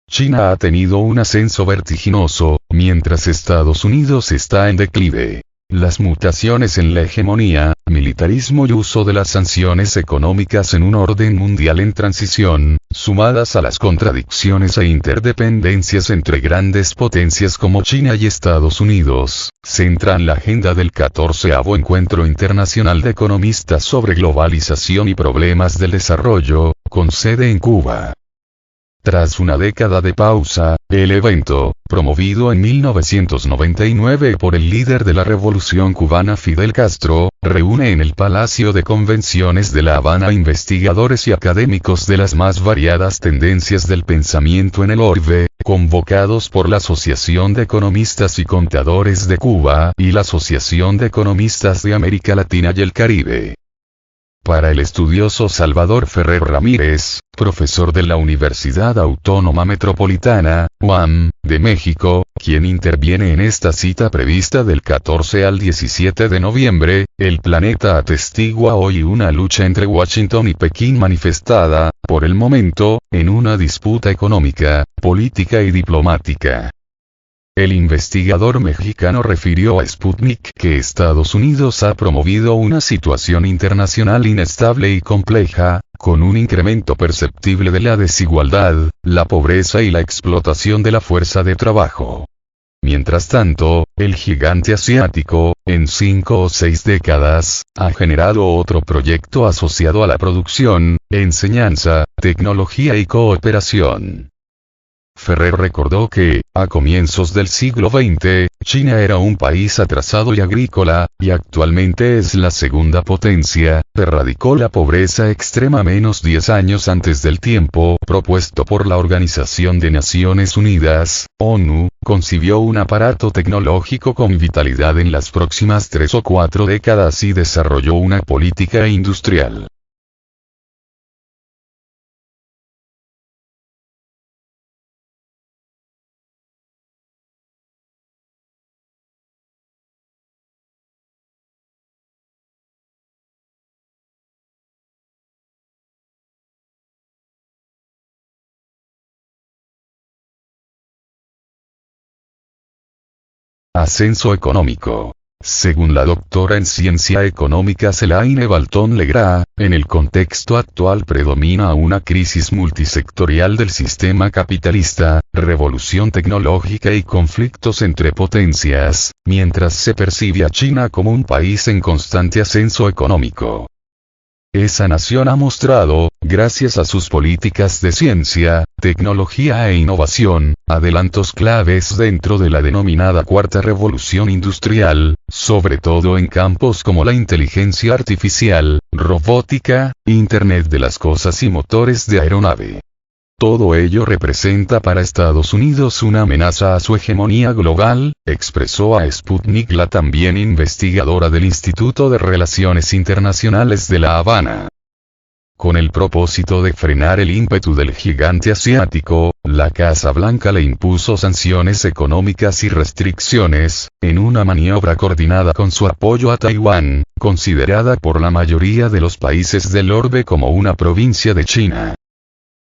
China ha tenido un ascenso vertiginoso, mientras Estados Unidos está en declive. Las mutaciones en la hegemonía, militarismo y uso de las sanciones económicas en un orden mundial en transición, sumadas a las contradicciones e interdependencias entre grandes potencias como China y Estados Unidos, centran la agenda del 14º Encuentro Internacional de Economistas sobre Globalización y Problemas del Desarrollo, con sede en Cuba. Tras una década de pausa, el evento, promovido en 1999 por el líder de la Revolución cubana Fidel Castro, reúne en el Palacio de Convenciones de La Habana a investigadores y académicos de las más variadas tendencias del pensamiento en el orbe, convocados por la Asociación de Economistas y Contadores de Cuba y la Asociación de Economistas de América Latina y el Caribe. Para el estudioso Salvador Ferrer Ramírez, profesor de la Universidad Autónoma Metropolitana, UAM, de México, quien interviene en esta cita prevista del 14 al 17 de noviembre, el planeta atestigua hoy una lucha entre Washington y Pekín manifestada, por el momento, en una disputa económica, política y diplomática. El investigador mexicano refirió a Sputnik que Estados Unidos ha promovido una situación internacional inestable y compleja, con un incremento perceptible de la desigualdad, la pobreza y la explotación de la fuerza de trabajo. Mientras tanto, el gigante asiático, en 5 o 6 décadas, ha generado otro proyecto asociado a la producción, enseñanza, tecnología y cooperación. Ferrer recordó que, a comienzos del siglo XX, China era un país atrasado y agrícola, y actualmente es la segunda potencia, erradicó la pobreza extrema menos 10 años antes del tiempo propuesto por la Organización de Naciones Unidas, ONU, concibió un aparato tecnológico con vitalidad en las próximas 3 o 4 décadas y desarrolló una política industrial. Ascenso económico. Según la doctora en ciencia económica Céline Valton-Legras, en el contexto actual predomina una crisis multisectorial del sistema capitalista, revolución tecnológica y conflictos entre potencias, mientras se percibe a China como un país en constante ascenso económico. Esa nación ha mostrado, gracias a sus políticas de ciencia, tecnología e innovación, adelantos claves dentro de la denominada Cuarta Revolución Industrial, sobre todo en campos como la inteligencia artificial, robótica, Internet de las cosas y motores de aeronave. Todo ello representa para Estados Unidos una amenaza a su hegemonía global, expresó a Sputnik la también investigadora del Instituto de Relaciones Internacionales de La Habana. Con el propósito de frenar el ímpetu del gigante asiático, la Casa Blanca le impuso sanciones económicas y restricciones, en una maniobra coordinada con su apoyo a Taiwán, considerada por la mayoría de los países del orbe como una provincia de China.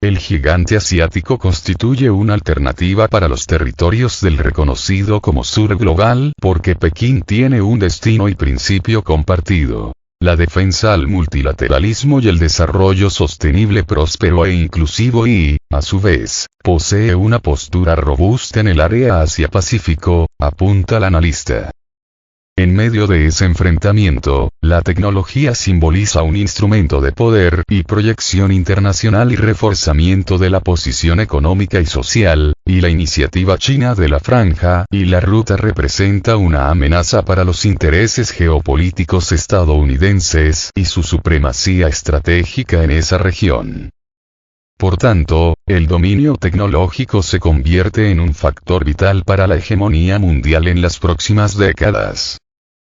El gigante asiático constituye una alternativa para los territorios del reconocido como Sur global porque Pekín tiene un destino y principio compartido: la defensa al multilateralismo y el desarrollo sostenible próspero e inclusivo y, a su vez, posee una postura robusta en el área Asia-Pacífico, apunta el analista. En medio de ese enfrentamiento, la tecnología simboliza un instrumento de poder y proyección internacional y reforzamiento de la posición económica y social, y la iniciativa china de la Franja y la Ruta representa una amenaza para los intereses geopolíticos estadounidenses y su supremacía estratégica en esa región. Por tanto, el dominio tecnológico se convierte en un factor vital para la hegemonía mundial en las próximas décadas.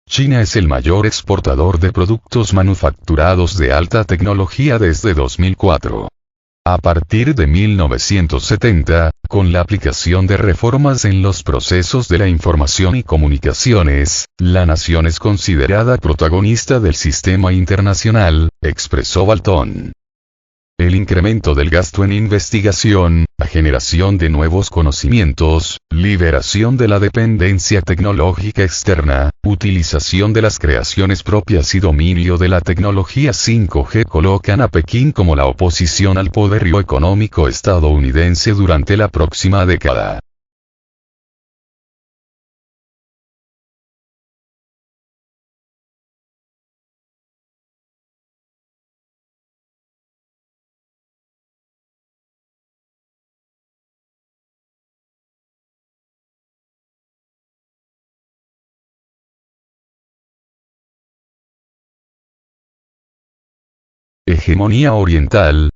China es el mayor exportador de productos manufacturados de alta tecnología desde 2004. A partir de 1970, con la aplicación de reformas en los procesos de la información y comunicaciones, la nación es considerada protagonista del sistema internacional, expresó Valton. el incremento del gasto en investigación, la generación de nuevos conocimientos, liberación de la dependencia tecnológica externa, utilización de las creaciones propias y dominio de la tecnología 5G colocan a Pekín como la oposición al poderío económico estadounidense durante la próxima década. Hegemonía oriental.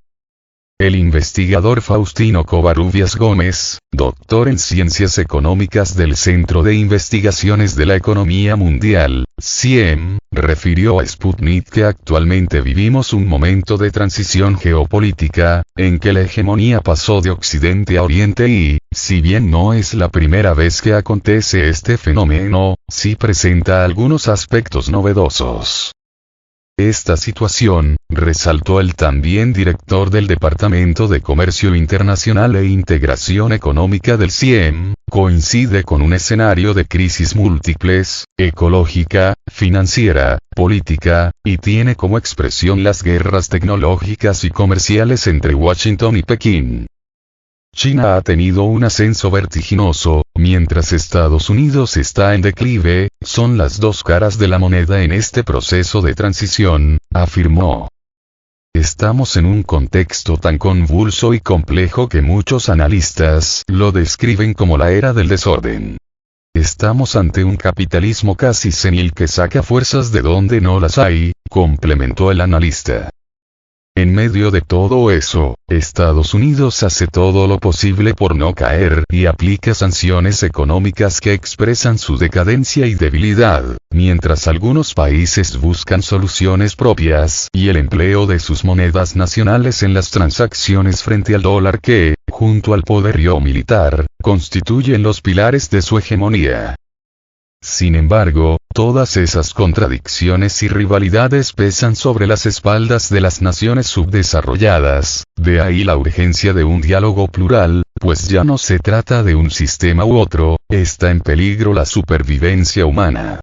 El investigador Faustino Covarrubias Gómez, doctor en Ciencias Económicas del Centro de Investigaciones de la Economía Mundial, CIEM, refirió a Sputnik que actualmente vivimos un momento de transición geopolítica, en que la hegemonía pasó de Occidente a Oriente y, si bien no es la primera vez que acontece este fenómeno, sí presenta algunos aspectos novedosos. Esta situación, resaltó el también director del Departamento de Comercio Internacional e Integración Económica del CIEM, coincide con un escenario de crisis múltiples, ecológica, financiera, política, y tiene como expresión las guerras tecnológicas y comerciales entre Washington y Pekín. China ha tenido un ascenso vertiginoso, mientras Estados Unidos está en declive, son las dos caras de la moneda en este proceso de transición, afirmó. Estamos en un contexto tan convulso y complejo que muchos analistas lo describen como la era del desorden. Estamos ante un capitalismo casi senil que saca fuerzas de donde no las hay, complementó el analista. En medio de todo eso, Estados Unidos hace todo lo posible por no caer y aplica sanciones económicas que expresan su decadencia y debilidad, mientras algunos países buscan soluciones propias y el empleo de sus monedas nacionales en las transacciones frente al dólar que, junto al poderío militar, constituyen los pilares de su hegemonía. Sin embargo, todas esas contradicciones y rivalidades pesan sobre las espaldas de las naciones subdesarrolladas, de ahí la urgencia de un diálogo plural, pues ya no se trata de un sistema u otro, está en peligro la supervivencia humana.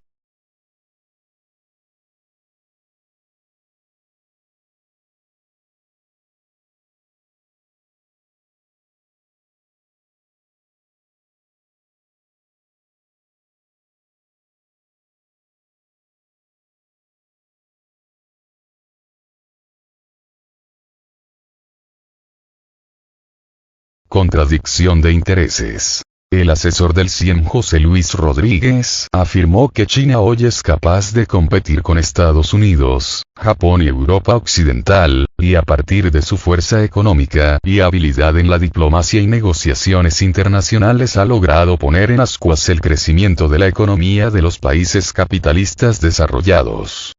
Contradicción de intereses. El asesor del CIEM José Luis Rodríguez afirmó que China hoy es capaz de competir con Estados Unidos, Japón y Europa Occidental, y a partir de su fuerza económica y habilidad en la diplomacia y negociaciones internacionales ha logrado poner en ascuas el crecimiento de la economía de los países capitalistas desarrollados.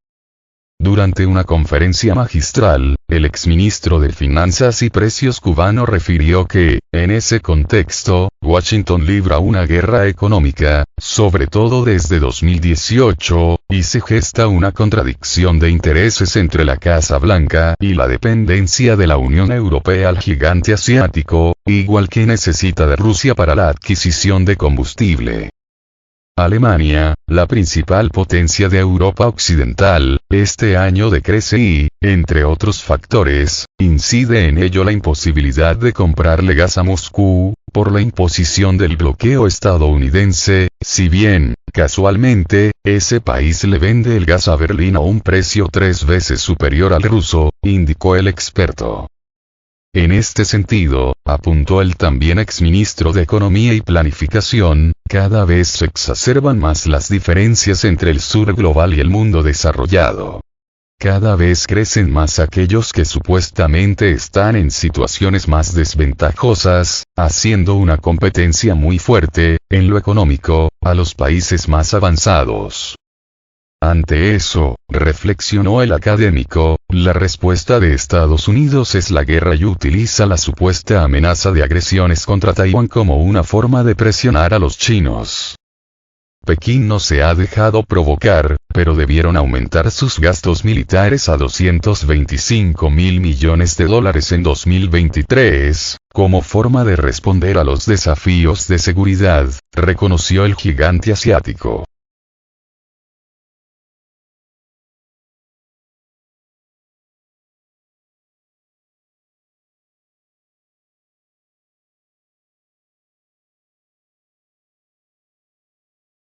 Durante una conferencia magistral, el exministro de Finanzas y Precios cubano refirió que, en ese contexto, Washington libra una guerra económica, sobre todo desde 2018, y se gesta una contradicción de intereses entre la Casa Blanca y la dependencia de la Unión Europea al gigante asiático, igual que necesita de Rusia para la adquisición de combustible. Alemania, la principal potencia de Europa Occidental, este año decrece y, entre otros factores, incide en ello la imposibilidad de comprarle gas a Moscú, por la imposición del bloqueo estadounidense, si bien, casualmente, ese país le vende el gas a Berlín a un precio 3 veces superior al ruso, indicó el experto. En este sentido, apuntó el también exministro de Economía y Planificación, cada vez se exacerban más las diferencias entre el sur global y el mundo desarrollado. Cada vez crecen más aquellos que supuestamente están en situaciones más desventajosas, haciendo una competencia muy fuerte, en lo económico, a los países más avanzados. Ante eso, reflexionó el académico, la respuesta de Estados Unidos es la guerra y utiliza la supuesta amenaza de agresiones contra Taiwán como una forma de presionar a los chinos. Pekín no se ha dejado provocar, pero debieron aumentar sus gastos militares a 225.000 millones de dólares en 2023, como forma de responder a los desafíos de seguridad, reconoció el gigante asiático.